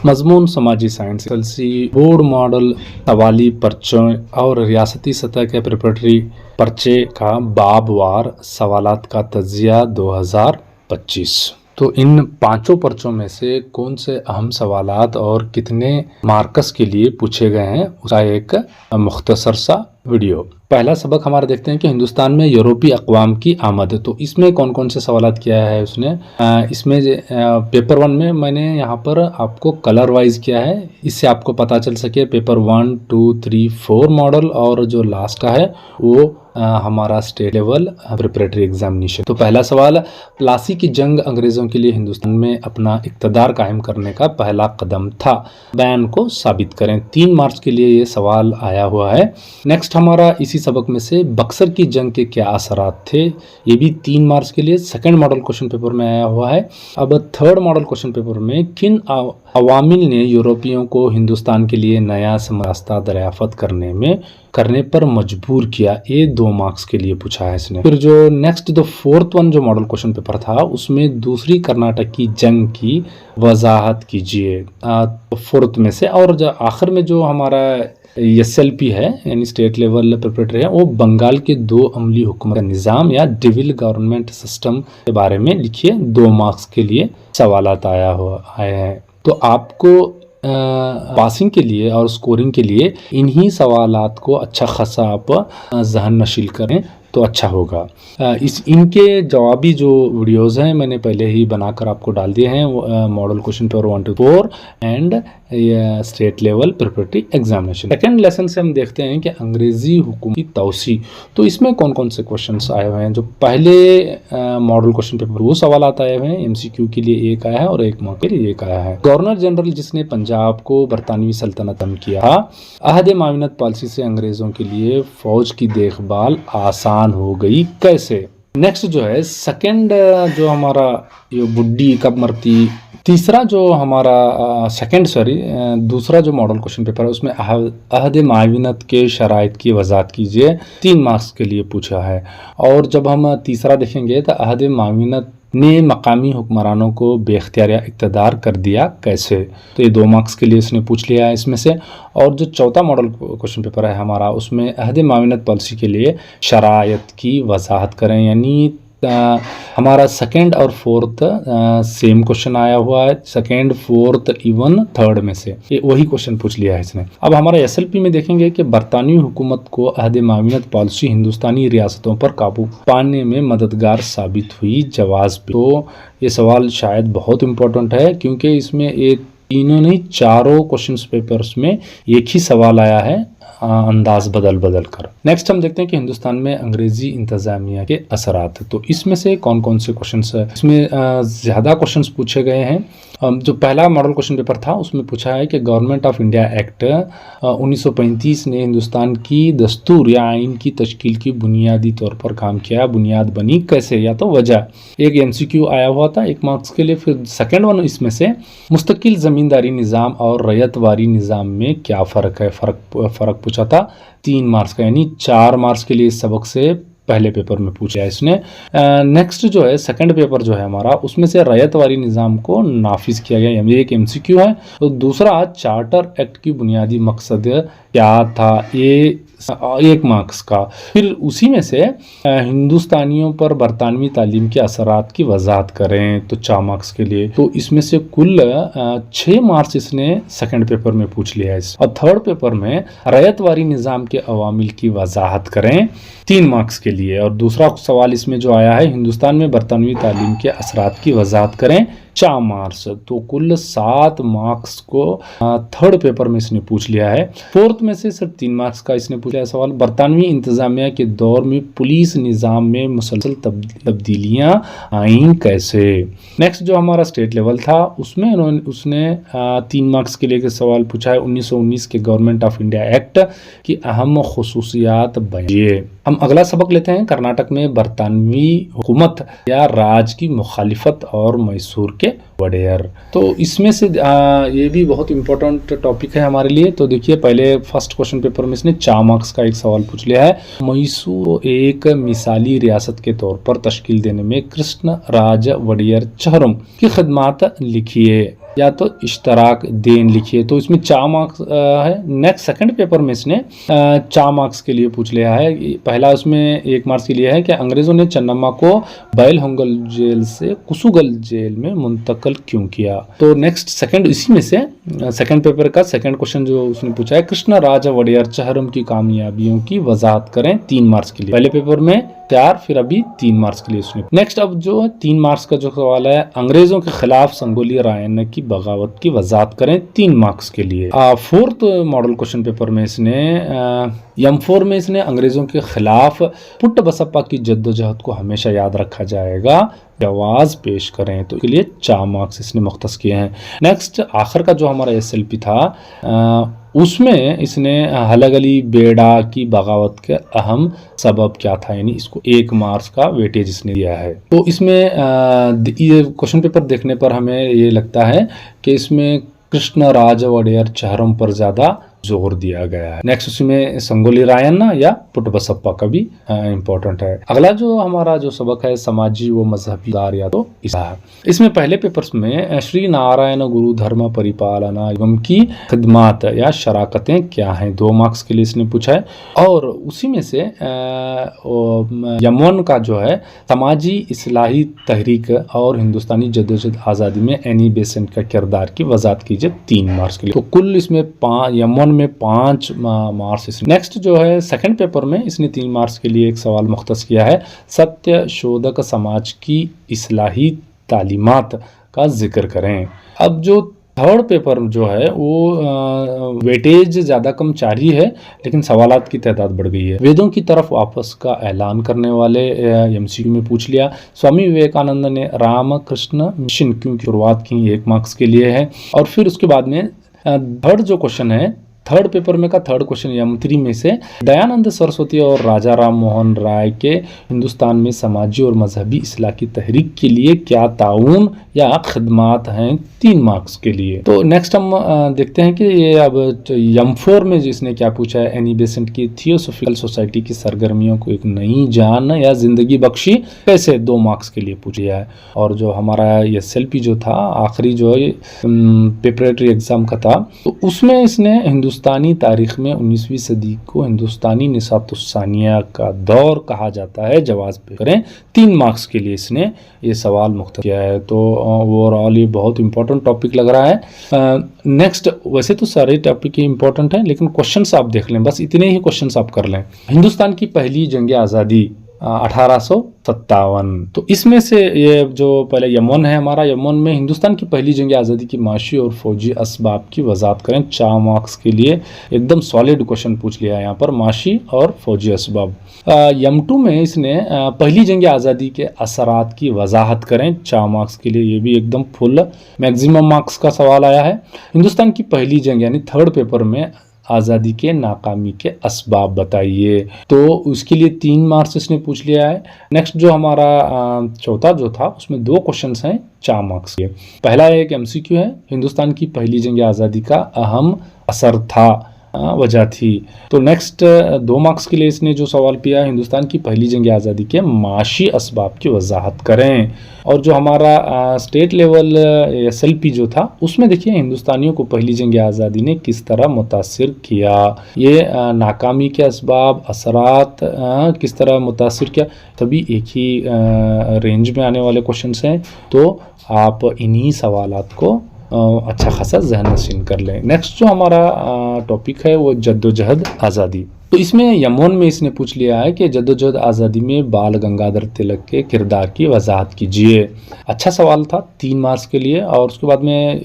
मजमून समाजी science SSLC board model सवाली पर्चों और रियासती सतह के प्रिपरेटरी पर्चे का बाबवार सवालात का तजिया 2025। तो इन पांचों पर्चों में से कौन से अहम सवालात और कितने मार्कस के लिए पूछे गए हैं उसका एक मुख्तसर सा वीडियो। पहला सबक हमारा देखते हैं कि हिंदुस्तान में यूरोपीय अक़वाम की आमद। तो इसमें कौन कौन से सवालात किया है उसने। इसमें पेपर 1 में मैंने यहाँ पर आपको कलर वाइज किया है, इससे आपको पता चल सके पेपर 1, 2, 3, 4 मॉडल और जो लास्ट का है वो हमारा स्टेट लेवल प्रिपरेटरी एग्जामिनेशन। तो पहला सवाल, प्लासी की जंग अंग्रेज़ों के लिए हिंदुस्तान में अपना इक़्तिदार कायम करने का पहला कदम था, बयान को साबित करें। 3 मार्च के लिए ये सवाल आया हुआ है। नेक्स्ट हमारा इसी सबक में से बक्सर की जंग के क्या असरात थे, ये भी 3 मार्च के लिए सेकंड मॉडल क्वेश्चन पेपर में आया हुआ है। अब थर्ड मॉडल क्वेश्चन पेपर में किन अवामिल ने यूरोपियों को हिंदुस्तान के लिए नया रास्ता दरियाफ्त करने पर मजबूर किया, ये 2 मार्क्स के लिए पूछा है इसने। फिर जो नेक्स्ट जो फोर्थ वन जो मॉडल क्वेश्चन पेपर था उसमें दूसरी कर्नाटक की जंग की वजाहत कीजिए फोर्थ में से। और जो आखिर में जो हमारा एसएलपी है यानी स्टेट लेवल प्रिपरेटरी है वो बंगाल के 2 अमली हुकूमत निज़ाम या डिविल गवर्नमेंट सिस्टम के बारे में लिखिए। 2 मार्क्स के लिए सवालात आए हैं। तो आपको पासिंग के लिए और स्कोरिंग के लिए इन्हीं सवालात को अच्छा खासा आप जहन नशील करें तो अच्छा होगा। इनके जवाबी जो वीडियोस हैं मैंने पहले ही बनाकर आपको डाल दिए हैं, model question paper 1 to 4 and state level preparatory examination. Second lesson से हम देखते हैं कि अंग्रेजी हुकूमत की तौसी। तो इसमें कौन कौन से क्वेश्चंस आए हुए हैं। जो पहले मॉडल क्वेश्चन पेपर वो सवाल आए हुए हैं, एमसीक्यू के लिए एक आया है और एक मौके के लिए एक आया है। गवर्नर जनरल जिसने पंजाब को बरतानवी सल्तनत किया, अहद माविनत पॉलिसी से अंग्रेजों के लिए फौज की देखभाल आसान हो गई कैसे। नेक्स्ट जो है सेकंड जो हमारा ये बुड्ढी कब मरती। तीसरा जो हमारा दूसरा जो मॉडल क्वेश्चन पेपर है उसमें अहद माविनत के शराइत की वजाहत कीजिए, 3 मार्क्स के लिए पूछा है। और जब हम तीसरा देखेंगे तो अहद माविनत ने मकामी हुक्मरानों को बेख्तियार इक़्तिदार कर दिया कैसे, तो ये 2 मार्क्स के लिए इसने पूछ लिया है इसमें से। और जो चौथा मॉडल क्वेश्चन पेपर है हमारा उसमें अहद माविनत पॉलिसी के लिए शराइत की वजाहत करें, यानी हमारा सेकंड और फोर्थ सेम क्वेश्चन आया हुआ है, सेकंड फोर्थ इवन थर्ड में से ये वही क्वेश्चन पूछ लिया है इसने। अब हमारा एसएलपी में देखेंगे कि बरतानवी हुकूमत को अहद माविनत पॉलिसी हिंदुस्तानी रियासतों पर काबू पाने में मददगार साबित हुई, जवाब। तो ये सवाल शायद बहुत इम्पोर्टेंट है क्योंकि इसमें एक तीनों नहीं 4 क्वेश्चन पेपर्स में एक ही सवाल आया है अंदाज बदल कर। नेक्स्ट हम देखते हैं कि हिंदुस्तान में अंग्रेजी इंतजामिया के असरात। तो इसमें से कौन कौन से क्वेश्चंस है, इसमें ज़्यादा क्वेश्चंस पूछे गए हैं। जो पहला मॉडल क्वेश्चन पेपर था उसमें पूछा है कि गवर्नमेंट ऑफ इंडिया एक्ट 1935 ने हिंदुस्तान की दस्तूर या आइन की तश्कील की बुनियादी तौर पर काम किया, बुनियाद बनी कैसे, या तो वजह। एक एमसीक्यू आया हुआ था 1 मार्क्स के लिए। फिर सेकेंड वन इसमें से मुस्तकिल ज़मींदारी निज़ाम और रैयतवारी निज़ाम में क्या फ़र्क है, फ़र्क पूछा था 3 मार्क्स का, यानी 4 मार्क्स के लिए इस सबक से पहले पेपर में पूछा है इसने। नेक्स्ट जो है सेकंड पेपर जो है हमारा उसमें से रैयतवारी निज़ाम को नाफिज किया गया, ये एक एमसीक्यू है। तो दूसरा चार्टर एक्ट की बुनियादी मकसद क्या था, ये 1 मार्क्स का। फिर उसी में से हिंदुस्तानियों पर बरतानवी तालीम के असरात की वजाहत करें, तो 4 मार्क्स के लिए। तो इसमें से कुल 6 मार्क्स इसने सेकंड पेपर में पूछ लिया है। और थर्ड पेपर में रैयतवारी निज़ाम के अवामिल की वजाहत करें, 3 मार्क्स के लिए। और दूसरा सवाल इसमें जो आया है हिंदुस्तान में बरतानवी तालीम के असरात की वजाहत करें, 4 मार्क्स। तो कुल 7 मार्क्स को थर्ड पेपर में इसने पूछ लिया है। फोर्थ में से सिर्फ 3 मार्क्स का इसने पूछा है सवाल, बरतानवी इंतजामिया के दौर में पुलिस निज़ाम में मुसलसल तब्दीलियां आईं कैसे। नेक्स्ट जो हमारा स्टेट लेवल था उसमें उसने 3 मार्क्स के लिए सवाल पूछा है 1919 के गवर्नमेंट ऑफ इंडिया एक्ट की अहम खुसूसियात बताइए। हम अगला सबक लेते हैं कर्नाटक में बरतानवी हुकूमत या राज की मुखालिफत और मैसूर के वडेयर। तो इसमें से ये भी बहुत इंपॉर्टेंट टॉपिक है हमारे लिए। तो देखिए पहले फर्स्ट क्वेश्चन पेपर में इसने 4 मार्क्स का एक सवाल पूछ लिया है, मैसूर एक मिसाली रियासत के तौर पर तश्कील देने में कृष्ण राज वडेयर चहरम की खिदमत लिखिए। या तो इश्तराक देन लिखिए। तो इसमें 4 मार्क्स है। नेक्स्ट सेकंड पेपर में इसने 4 मार्क्स के लिए पूछ लिया है। पहला उसमें 1 मार्क्स के लिए है कि अंग्रेजों ने चन्नम्मा को बैलहंगल जेल से कुसुगल जेल में मुंतकिल क्यों किया। तो नेक्स्ट सेकंड इसी में से सेकंड पेपर का सेकंड क्वेश्चन जो उसने पूछा है, कृष्ण राजा वडेयर चहरम की कामयाबियों की वजाहत करें, 3 मार्क्स के लिए। पहले पेपर में 4, फिर अभी 3 मार्क्स के लिए उसने। नेक्स्ट अब जो 3 मार्क्स का जो सवाल है, अंग्रेजों के खिलाफ संगोली रायन्ना की बगावत की वजाहत करें, 3 मार्क्स के लिए। फोर्थ मॉडल क्वेश्चन पेपर में इसने M4 में इसने अंग्रेजों के खिलाफ पुट्ट बसप्पा की जद्दोजहद को हमेशा याद रखा जाएगा, जवाब पेश करें, तो इसके लिए 4 मार्क्स इसने मुख्तस किए हैं। नेक्स्ट आखिर का जो हमारा SLP था उसमें इसने हलग अली बेड़ा की बगावत के अहम सबब क्या था, यानी इसको 1 मार्क्स का वेटेज इसने दिया है। तो इसमें ये क्वेश्चन पेपर देखने पर हमें ये लगता है कि इसमें कृष्ण राज वडेयर चहरम पर ज्यादा जोर दिया गया है। नेक्स्ट उसमें संगोली रायन्ना या पुट्ट बसप्पा का भी इंपॉर्टेंट है। अगला जो हमारा जो सबक है समाजी व मजहबी या तो इसमें पहले पेपर्स में श्री नारायण गुरु धर्म परिपालना एवं की खिदमत या शराकतें क्या हैं, 2 मार्क्स के लिए इसने पूछा है। और उसी में से यमन का जो है समाजी इस्लाही तहरीक और हिंदुस्तानी जद्दोजहद आज़ादी में एनी बेसेंट का किरदार की वजाहत कीजिए, 3 मार्क्स के लिए। तो कुल इसमें यमन में 5 मार्क्स। नेक्स्ट जो है सेकंड पेपर में इसने 3 मार्क्स के लिए एक सवाल मुख्तस किया है, सत्य शोधक समाज की इस्लाही तालीमात का जिक्र करें। अब जो थर्ड पेपर जो है वो वेटेज ज़्यादा कम 4 ही है, लेकिन सवालात की तादाद बढ़ गई है। वेदों की तरफ वापस का ऐलान करने वाले MCQ में पूछ लिया, स्वामी विवेकानंद ने राम कृष्ण मिशन क्यों की शुरुआत की, 1 मार्क्स के लिए है। और फिर उसके बाद में थर्ड जो क्वेश्चन है थर्ड पेपर में का थर्ड क्वेश्चन M3 में से दयानंद सरस्वती और राजा राम मोहन राय के हिंदुस्तान में समाजी और मजहबी इस्लाह की तहरीक के लिए क्या ताउन या खिदमात हैं, 3 मार्क्स के लिए। तो नेक्स्ट हम देखते हैं कि ये अब M4 में जिसने क्या पूछा है, एनी बेसेंट की थियोसोफिकल सोसाइटी की सरगर्मियों को एक नई जान या जिंदगी बख्शी, कैसे, 2 मार्क्स के लिए पूछ लिया है। और जो हमारा SLP जो था आखिरी जो प्रिपरेटरी एग्जाम का था, तो उसमें इसने हिंदुस्तानी तारीख में 19वीं सदी को हिंदुस्तानी निसातुस्सानिया का दौर कहा जाता है, जवाब करें, 3 मार्क्स के लिए इसने ये सवाल मुख्तलिफ किया है। तो ओवरऑल ये बहुत इंपॉर्टेंट टॉपिक लग रहा है। नेक्स्ट, वैसे तो सारे टॉपिक ही इंपॉर्टेंट हैं, लेकिन क्वेश्चंस आप देख लें, बस इतने ही क्वेश्चंस आप कर लें। हिंदुस्तान की पहली जंग आज़ादी 1857, तो इसमें से ये जो पहले यमन है हमारा, यमन में हिंदुस्तान की पहली जंग आज़ादी की माशी और फौजी असबाब की वजाहत करें, 4 मार्क्स के लिए। एकदम सॉलिड क्वेश्चन पूछ लिया है यहाँ पर, माशी और फौजी असबाब। M2 में इसने पहली जंग आज़ादी के असरात की वजाहत करें, 4 मार्क्स के लिए, ये भी एकदम फुल मैक्सिमम मार्क्स का सवाल आया है। हिंदुस्तान की पहली जंग यानी थर्ड पेपर में आज़ादी के नाकामी के असबाब बताइए, तो उसके लिए 3 मार्क्स इसने पूछ लिया है। नेक्स्ट जो हमारा चौथा जो था उसमें 2 क्वेश्चंस हैं 4 मार्क्स के। पहला एक MCQ है, हिंदुस्तान की पहली जंग आज़ादी का अहम असर था, वजह थी। तो नेक्स्ट 2 मार्क्स के लिए इसने जो सवाल किया, हिंदुस्तान की पहली जंग आज़ादी के माशी असबाब की वजाहत करें। और जो हमारा स्टेट लेवल SLP जो था उसमें देखिए हिंदुस्तानियों को पहली जंग आज़ादी ने किस तरह मुतासिर किया, ये नाकामी के असबाब, असरात किस तरह मुतासिर किया, तभी एक ही रेंज में आने वाले क्वेश्चंस हैं। तो आप इन्हीं सवालात को अच्छा खासा ज़हन नशीन कर लें। नेक्स्ट जो हमारा टॉपिक है वो जद्दोजहद आज़ादी। तो इसमें यमन में इसने पूछ लिया है कि जद्दोजहद आज़ादी में बाल गंगाधर तिलक के किरदार की वजाहत कीजिए। अच्छा सवाल था, 3 मार्क्स के लिए। और उसके बाद में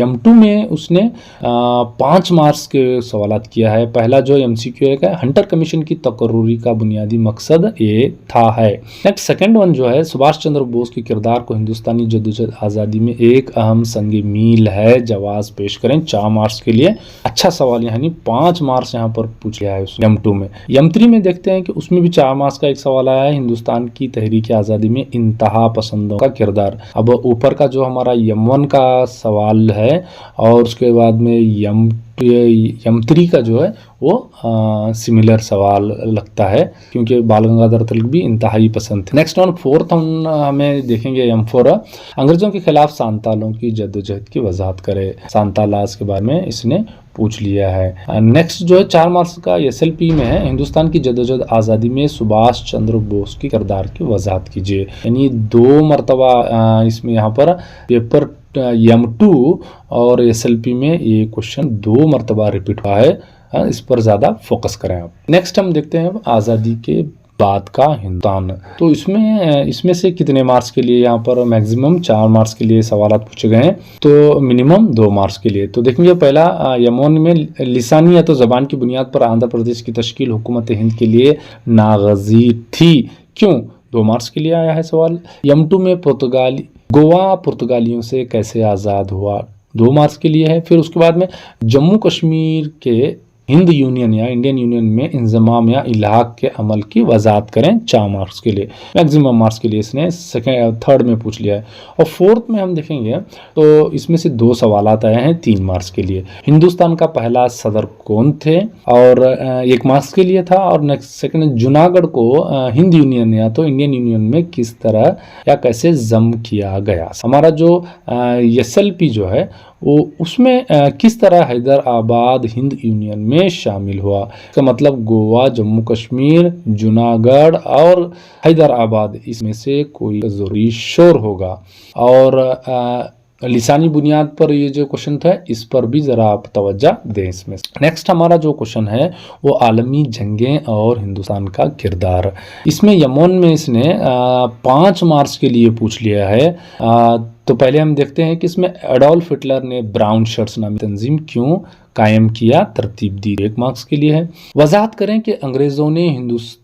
M2 में उसने 5 मार्क्स के सवालात किया है। पहला जो MCQ है, हंटर कमीशन की तकर्रुरी का बुनियादी मकसद ये था है। नेक्स्ट सेकेंड वन जो है, सुभाष चंद्र बोस के किरदार को हिंदुस्तानी जद्दोजहद आज़ादी में एक अहम संग मील है, जवाब पेश करें, 4 मार्क्स के लिए। अच्छा सवाल, यानी 5 मार्क्स यहाँ पर पूछ लिया है M2 में। M3 में देखते हैं कि उसमें भी 4 मार्क्स का एक सवाल आया है, हिंदुस्तान की तहरीक आज़ादी में इंतहा पसंदों का किरदार। अब ऊपर का जो हमारा M1 का सवाल है और उसके बाद में M3 का जो है वो सिमिलर सवाल लगता है, क्योंकि बाल गंगाधर तिलक भी इंतहाई पसंद थे। नेक्स्ट वन फोर्थ हमें देखेंगे M4 अंग्रेजों के खिलाफ सांतालों की जद्दोजहद की वजाहत करे। सांतालास के बारे में इसने पूछ लिया है। नेक्स्ट जो है 4 मार्क्स का SLP में है, हिंदुस्तान की जद्दोजहद आज़ादी में सुभाष चंद्र बोस की किरदार की वजाहत कीजिए। यानी 2 मरतबा इसमें यहाँ पर पेपर M2 और SLP में ये क्वेश्चन 2 मरतबा रिपीट हुआ है, इस पर ज़्यादा फोकस करें आप। नेक्स्ट हम देखते हैं आज़ादी के बाद का हिंदुस्तान। तो इसमें से कितने मार्क्स के लिए यहाँ पर मैक्सिमम 4 मार्क्स के लिए सवाल पूछे गए हैं, तो मिनिमम 2 मार्क्स के लिए। तो देखेंगे पहला यमन में लिसानी या तो जबान की बुनियाद पर आंध्र प्रदेश की तश्कील हुकूमत हिंद के लिए नागजी थी, क्यों? 2 मार्क्स के लिए आया है सवाल। M2 में गोवा पुर्तगालियों से कैसे आज़ाद हुआ, 2 मार्क्स के लिए है। फिर उसके बाद में जम्मू कश्मीर के हिंद यूनियन या इंडियन यूनियन में इंजमाम या इलाक के अमल की वजाहत करें, 4 मार्क्स के लिए। मैक्सिमम मार्क्स के लिए इसने थर्ड में पूछ लिया है। और फोर्थ में हम देखेंगे तो इसमें से 2 सवाल आए हैं 3 मार्क्स के लिए। हिंदुस्तान का पहला सदर कौन थे, और 1 मार्क्स के लिए था। और नेक्स्ट सेकंड, जूनागढ़ को हिंद यूनियन या तो इंडियन यूनियन में किस तरह या कैसे जम किया गया। हमारा जो SLP जो है वो उसमें किस तरह हैदराबाद हिंद यूनियन में शामिल हुआ। इसका मतलब गोवा, जम्मू कश्मीर, जूनागढ़ और हैदराबाद, इसमें से कोई ज़रूरी शोर होगा। और लिसानी बुनियाद पर ये जो क्वेश्चन था, इस पर भी ज़रा आप तवज्जो दें इसमें। नेक्स्ट हमारा जो क्वेश्चन है वो आलमी जंगें और हिंदुस्तान का किरदार। इसमें यमन में इसने 5 मार्क्स के लिए पूछ लिया है। तो पहले हम देखते हैं कि इसमें एडोल्फ हिटलर ने ब्राउन शर्ट्स नामी तंजीम क्यों कायम किया, तरतीब दी, 1 मार्क्स के लिए है। वजाहत करें कि अंग्रेज़ों ने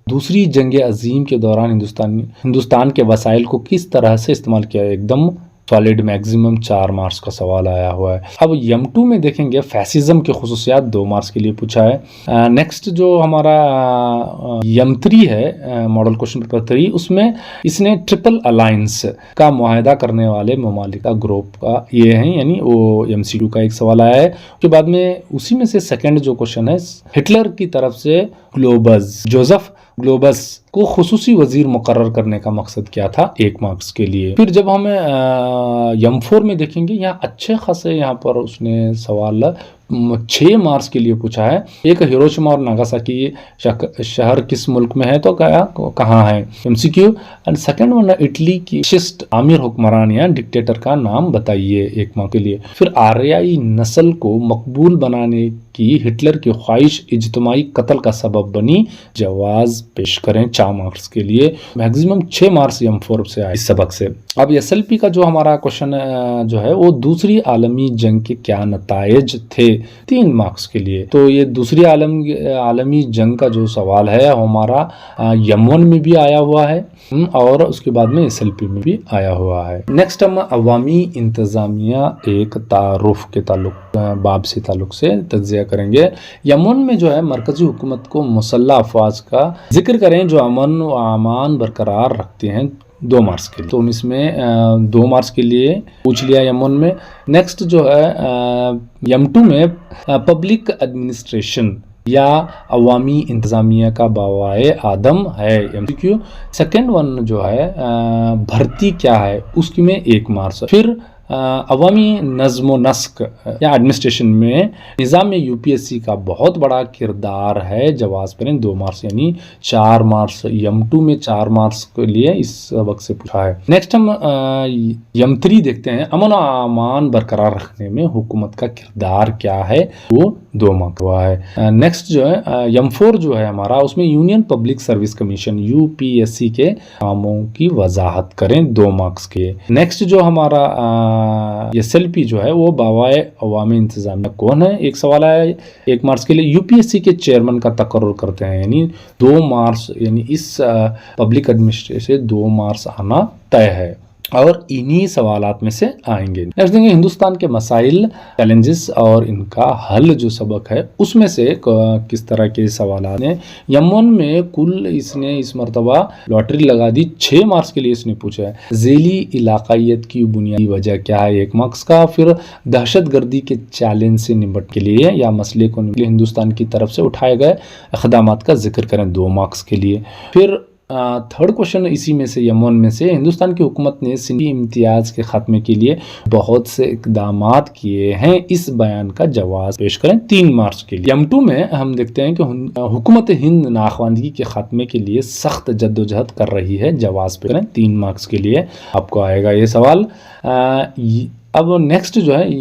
दूसरी जंग अजीम के दौरान हिंदुस्तान के वसाइल को किस तरह से इस्तेमाल किया। एकदम सॉलिड मैक्सिमम 4 मार्क्स का सवाल आया हुआ है। अब M2 में देखेंगे फैसिज्म के खुसूसियात, 2 मार्क्स के लिए पूछा है। नेक्स्ट जो हमारा M3 है, मॉडल क्वेश्चन पेपर 3, उसमें इसने ट्रिपल अलायंस का मुआहदा करने वाले ममालिक का ग्रुप का ये है, यानी वो MCQ का एक सवाल आया है। उसके बाद में उसी में से सेकेंड जो क्वेश्चन है, हिटलर की तरफ से जोसेफ ग्लोबस को खुसूसी वजीर मुकर्रर करने का मकसद क्या था, 1 मार्क्स के लिए। फिर जब हमें M4 में देखेंगे, यहाँ अच्छे खासे यहाँ पर उसने सवाल 6 मार्क्स के लिए पूछा है। एक, हिरोशिमा और नागासाकी शहर किस मुल्क में है, तो कहाँ है, MCQ। And second one, Italy की शिस्ट आमिर हुक्मरान या डिक्टेटर का नाम बताइए, 1 मार्क्स के लिए। फिर आर्याई नस्ल को मकबूल बनाने की हिटलर की ख्वाहिश इज्तिमाई कत्ल का सबब बनी, जवाज पेश करें, 4 मार्क्स के लिए। मैक्सिमम 6 मार्क्स M4 से आए इस सबक से। अब SLP का जो हमारा क्वेश्चन जो है वो दूसरी आलमी जंग के क्या नताइज थे, 3 मार्क्स के लिए। तो ये दूसरी आलमी जंग का जो सवाल है हमारा M1 में भी आया हुआ है और उसके बाद में SLP में भी आया हुआ है। नेक्स्ट हम अवामी इंतजामिया एक तारुफ के बाब से ताल्लुक से तज्जिया करेंगे। यमन में जो है मरकजी हुकूमत को मुसल्लह अफवाज का जिक्र करें जो अमन व अमान बरकरार रखते हैं, 2 मार्क्स के लिए। तो इसमें 2 मार्क्स के लिए पूछ लिया यमन में। नेक्स्ट जो है M2 में पब्लिक एडमिनिस्ट्रेशन या अवामी इंतज़ामिया का बावाए आदम है, MCQ। सेकेंड वन जो है भर्ती क्या है, उसकी में 1 मार्क्स। फिर अवामी नज़्म नस्क या एडमिनिस्ट्रेशन में निज़ाम में UPSC का बहुत बड़ा किरदार है, जवाब पर 2 मार्क्स, यानी 4 मार्क्स। M2 में 4 मार्क्स के लिए इस सबक से पूछा है। नेक्स्ट हम M3 देखते हैं, अमन और अमान बरकरार रखने में हुकूमत का किरदार क्या है, वो 2 मार्क्स हुआ है। नेक्स्ट जो है M4 जो है हमारा, उसमें union public service commission UPSC के कामों की वजाहत करें, 2 मार्क्स के। नेक्स्ट जो हमारा SLP जो है वो बावाए अवामी इंतजामिया कौन है, एक सवाल आया 1 मार्क्स के लिए। UPSC के चेयरमैन का तकर्रुर करते हैं, यानी 2 मार्क्स, यानी इस पब्लिक एडमिनिस्ट्रेशन से 2 मार्क्स आना तय है। और इन्हीं सवालात में से आएंगे। नेक्स्ट देखेंगे हिंदुस्तान के मसाइल, चैलेंजेस और इनका हल जो सबक है उसमें से किस तरह के सवालात ने। यमन में कुल इसने इस मरतबा लॉटरी लगा दी, 6 मार्क्स के लिए इसने पूछा है। झेली इलाकायत की बुनियादी वजह क्या है, 1 मार्क्स का। फिर दहशतगर्दी के चैलेंज से निपट के लिए या मसले को निपटने हिंदुस्तान की तरफ से उठाए गए इक़दामात का जिक्र करें, 2 मार्क्स के लिए। फिर थर्ड क्वेश्चन इसी में से यमन में से, हिंदुस्तान की हुकूमत ने सिंधी इम्तियाज़ के खात्मे के लिए बहुत से इकदामात किए हैं, इस बयान का जवाब पेश करें, 3 मार्च के लिए। यम2 में हम देखते हैं कि हुकूमत हिंद नाखवानगी के खात्मे के लिए सख्त जद्दोजहद कर रही है, जवाब पेश करें, 3 मार्क्स के लिए आपको आएगा ये सवाल। अब नेक्स्ट जो है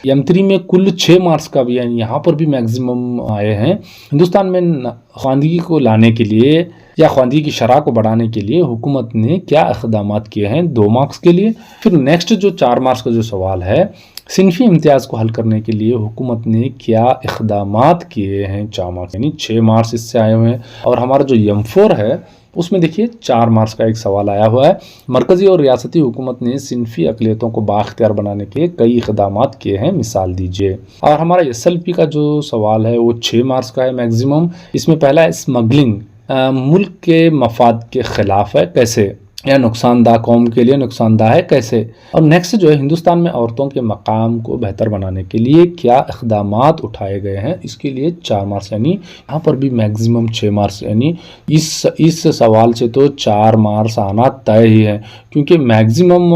यम3 में कुल 6 मार्क्स का भी है, यहाँ पर भी मैक्सिमम आए हैं। हिंदुस्तान में ख्वानगी को लाने के लिए या ख्वानगी की शरह को बढ़ाने के लिए हुकूमत ने क्या इक़दामात किए हैं, 2 मार्क्स के लिए। फिर नेक्स्ट जो 4 मार्क्स का जो सवाल है, सिनफी इम्तियाज़ को हल करने के लिए हुकूमत ने क्या इक़दामात किए हैं, 4 मार्क्स, यानी 6 मार्क्स इससे आए हुए हैं। और हमारा जो यम4 है उसमें देखिए 4 मार्क्स का एक सवाल आया हुआ है, मरकज़ी और रियासती हुकूमत ने सिनफी अक़लियतों को बाख्तियार बनाने के कई इक़दामात किए हैं, मिसाल दीजिए। और हमारा SLP का जो सवाल है वो 6 मार्क्स का है मैक्सिमम। इसमें पहला है स्मगलिंग मुल्क के मफाद के ख़िलाफ़ है, कैसे, या नुकसानदा कौम के लिए नुकसानदा है, कैसे। और नेक्स्ट जो है हिंदुस्तान में औरतों के मकाम को बेहतर बनाने के लिए क्या इक़दामात उठाए गए हैं, इसके लिए 4 मार्क्स, यानी यहाँ पर भी मैक्सिमम 6 मार्क्स, यानी इस सवाल से तो 4 मार्क्स आना तय ही है, क्योंकि मैक्सिमम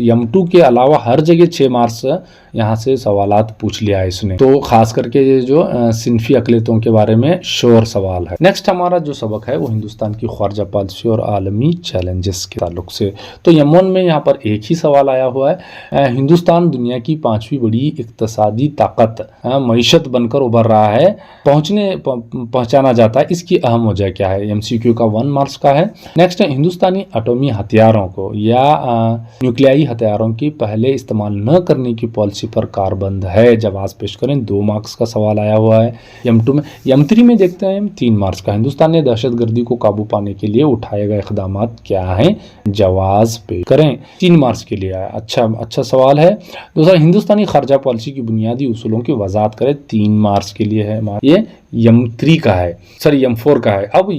यम2 के अलावा हर जगह 6 मार्क्स यहाँ से सवालात पूछ लिया है इसने, तो खास करके ये जो सिनफी अक़लियतों के बारे में श्योर सवाल है। नेक्स्ट हमारा जो सबक है वो हिंदुस्तान की ख़ारजा पॉलिसी और आलमी चैलेंजेस के ताल्लुक से। तो यमन में यहाँ पर एक ही सवाल आया हुआ है, हिंदुस्तान दुनिया की 5वीं बड़ी इक़्तिसादी ताकत मईशत बनकर उभर रहा है, पहुँचाना जाता है, इसकी अहम वजह क्या है, MCQ का 1 मार्क्स का है। नेक्स्ट है हिंदुस्तानी एटॉमी हथियारों को या न्यूक्लियाई हथियारों की पहले इस्तेमाल न करने की पॉलिसी पर कारबंद है, जवाब पेश करें, 2 मार्क्स का सवाल आया हुआ है यम2 में। यम3 में देखते हैं 3 मार्क्स का, हिंदुस्तान ने दहशतगर्दी को काबू पाने के लिए उठाए गए इक़दामात क्या हैं, जवाब पेश करें, 3 मार्क्स के लिए आया। अच्छा सवाल है। दूसरा, हिंदुस्तानी खारजा पॉलिसी की बुनियादी उसूलों की वजाहत करें, 3 मार्क्स के लिए है, ये यम3 का है, सॉरी यम4 का है। अब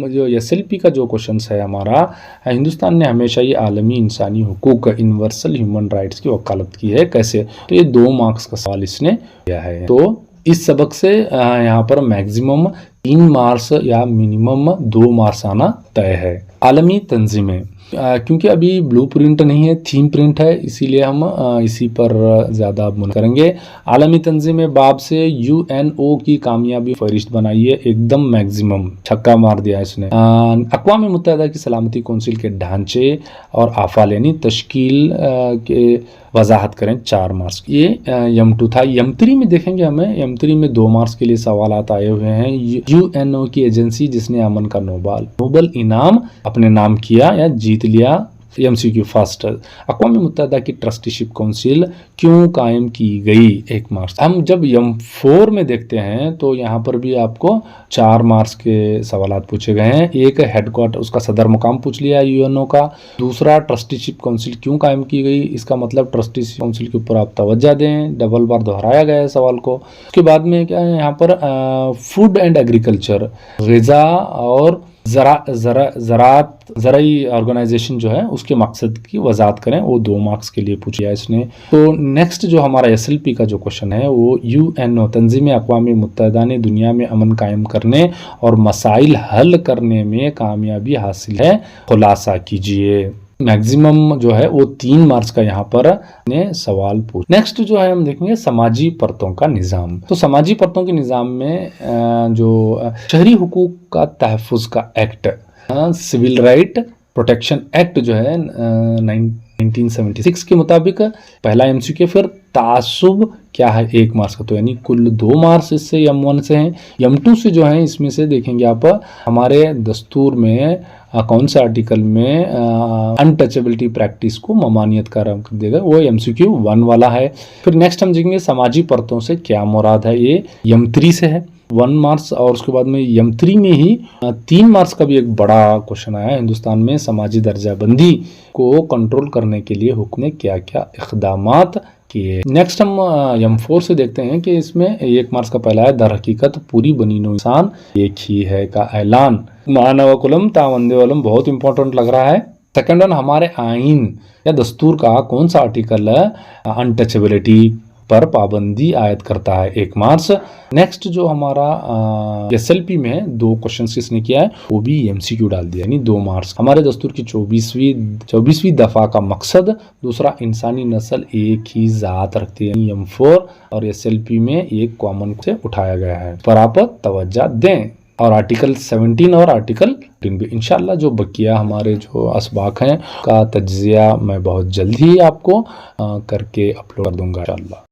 जो SLP का जो क्वेश्चन है हमारा, हिंदुस्तान ने हमेशा ये आलमी इंसानी हुकूक, यूनिवर्सल ह्यूमन राइट्स की वकालत की है, कैसे, तो ये 2 मार्क्स का सवाल इसने किया है। तो इस सबक से यहाँ पर मैक्सिमम 3 मार्क्स या मिनिमम 2 मार्क्स आना तय है। आलमी तंजीमें, क्योंकि अभी ब्लूप्रिंट नहीं है, थीम प्रिंट है, इसीलिए हम इसी पर ज़्यादा मुन करेंगे। आलमी तंजीम बाब से UNO की कामयाबी फहरिस्त बनाइए, एकदम मैक्सिमम छक्का मार दिया इसने। अक़वाम मुत्तहिदा की सलामती कौंसिल के ढांचे और आफाल यानी तश्कील के वजाहत करें, 4 मार्क्स। ये यम2 था। यम3 में देखेंगे हमें, यम3 में 2 मार्क्स के लिए सवालात आए हुए हैं। UNO की एजेंसी जिसने अमन का नोबल इनाम अपने नाम किया या जीत लिया, MCQ फर्स्ट, अक़वाम मुत्तहिदा की ट्रस्टीशिप काउंसिल क्यों कायम की गई, 1 मार्क्स। हम जब यम4 में देखते हैं तो यहाँ पर भी आपको 4 मार्क्स के सवालात पूछे गए हैं। एक हेडक्वार्टर, उसका सदर मुकाम पूछ लिया UNO का। दूसरा, ट्रस्टीशिप काउंसिल क्यों कायम की गई, इसका मतलब ट्रस्टीशिप काउंसिल के ऊपर आप तवज्जो दें, डबल बार दोहराया गया है सवाल को। उसके बाद में क्या है यहाँ पर, फूड एंड एग्रीकल्चर, ग़िज़ा और ज़राई ऑर्गेनाइजेशन जो है उसके मकसद की वजाहत करें, वो 2 मार्क्स के लिए पूछा इसने। तो नेक्स्ट जो हमारा SLP का जो क्वेश्चन है वो UNO तंजीम अक़वाम मुत्तहिदा ने दुनिया में अमन कायम करने और मसाइल हल करने में कामयाबी हासिल है, खुलासा कीजिए। मैक्सिमम जो है वो 3 मार्क्स का यहाँ पर ने सवाल पूछ। नेक्स्ट जो है हम देखेंगे समाजी परतों का निज़ाम। तो समाजी परतों के निज़ाम में जो शहरी हुकूक का तहफ़्फ़ुज़ का act, civil right protection act जो है 1976 के मुताबिक पहला MCQ। फिर तासुब क्या है, 1 मार्क्स का, तो यानी कुल 2 मार्क्स इससे यम1 से हैं। यम2 से जो है इसमें से देखेंगे आप, हमारे दस्तूर में कौन से आर्टिकल में अनटचेबिलिटी प्रैक्टिस को ममानियत का रंग कर देगा, वो MCQ 1 वाला है। फिर नेक्स्ट हम देखेंगे समाजी परतों से क्या मुराद है, ये यम3 से है। 1 मार्क्स और उसके बाद में M3 में ही 3 मार्क्स का भी एक बड़ा क्वेश्चन आया। हिंदुस्तान में समाजी दर्जाबंदी को कंट्रोल करने के लिए हुक्म ने क्या क्या इक़दामात किए। नेक्स्ट हम M4 से देखते हैं कि इसमें 1 मार्क्स का पहला है, दर हकीकत पूरी बनी नो इंसान एक ही है का ऐलान। मानवकुलम तावंदे वालम बहुत इंपॉर्टेंट लग रहा है। सेकंड वन, हमारे आइन या दस्तूर का कौन सा आर्टिकल अनटचेबिलिटी पर पाबंदी आयद करता है, 1 मार्क्स। नेक्स्ट जो हमारा SLP में 2 क्वेश्चन किसने किया है, वो भी MCQ डाल दिया, यानी 2 मार्क्स। हमारे दस्तूर की 24वीं दफा का मकसद, दूसरा इंसानी नस्ल एक ही जात रखती है, M4 और SLP में एक कॉमन से उठाया गया है, पर आप तवज्जो दें। और आर्टिकल 17 और आर्टिकल 18 भी इंशाल्लाह जो बकिया हमारे जो असबाक हैं का तज्जिया मैं बहुत जल्द ही आपको करके अपलोड कर दूंगा इंशाल्लाह।